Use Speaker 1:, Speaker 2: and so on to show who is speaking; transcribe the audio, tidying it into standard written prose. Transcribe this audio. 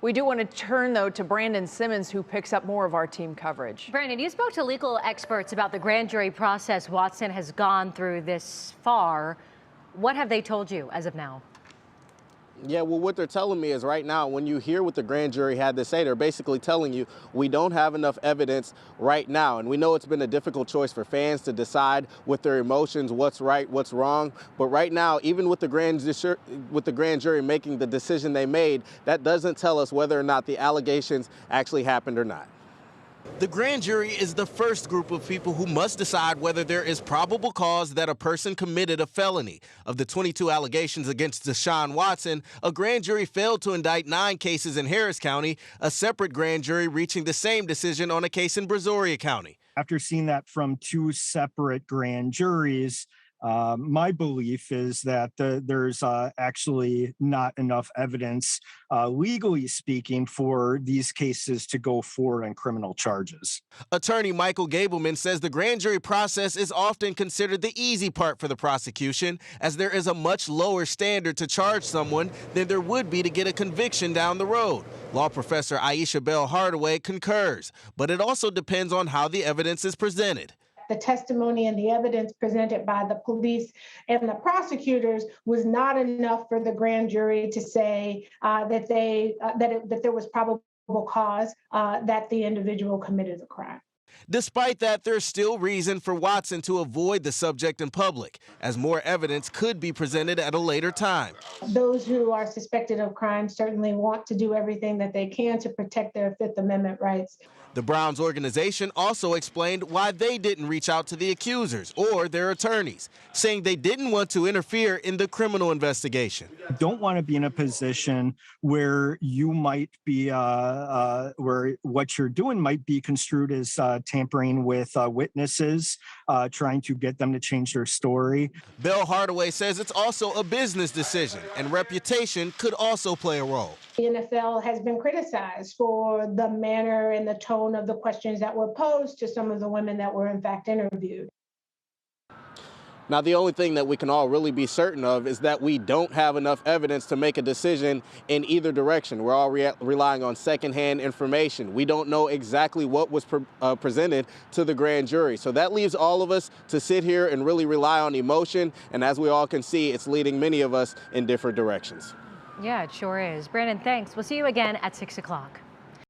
Speaker 1: We do want to turn, though, to Brandon Simmons, who picks up more of our team coverage.
Speaker 2: Brandon, you spoke to legal experts about the grand jury process Watson has gone through this far. What have they told you as of now?
Speaker 3: Yeah, well, what they're telling me is right now, when you hear what the grand jury had to say, they're basically telling you we don't have enough evidence right now. And we know it's been a difficult choice for fans to decide with their emotions what's right, what's wrong. But right now, even with the grand jury making the decision they made, that doesn't tell us whether or not the allegations actually happened or not. The grand jury is the first group of people who must decide whether there is probable cause that a person committed a felony. Of the 22 allegations against Deshaun Watson, a grand jury failed to indict 9 cases in Harris County, a separate grand jury reaching the same decision on a case in Brazoria County.
Speaker 4: After seeing that from 2 separate grand juries, my belief is that there's actually not enough evidence, legally speaking, for these cases to go forward on criminal charges.
Speaker 3: Attorney Michael Gabelman says the grand jury process is often considered the easy part for the prosecution, as there is a much lower standard to charge someone than there would be to get a conviction down the road. Law professor Aisha Bell Hardaway concurs, but it also depends on how the evidence is presented.
Speaker 5: The testimony and the evidence presented by the police and the prosecutors was not enough for the grand jury to say that there was probable cause that the individual committed the crime.
Speaker 3: Despite that, there's still reason for Watson to avoid the subject in public, as more evidence could be presented at a later time.
Speaker 5: Those who are suspected of crime certainly want to do everything that they can to protect their Fifth Amendment rights.
Speaker 3: The Browns organization also explained why they didn't reach out to the accusers or their attorneys, saying they didn't want to interfere in the criminal investigation.
Speaker 4: Don't want to be in a position where you might be, where what you're doing might be construed as tampering with witnesses, trying to get them to change their story.
Speaker 3: Bell Hardaway says it's also a business decision, and reputation could also play a role.
Speaker 5: The NFL has been criticized for the manner and the tone of the questions that were posed to some of the women that were in fact interviewed.
Speaker 3: Now, the only thing that we can all really be certain of is that we don't have enough evidence to make a decision in either direction. We're all relying on secondhand information. We don't know exactly what was presented to the grand jury. So that leaves all of us to sit here and really rely on emotion. And as we all can see, it's leading many of us in different directions.
Speaker 2: Yeah, it sure is. Brandon, thanks. We'll see you again at 6 o'clock.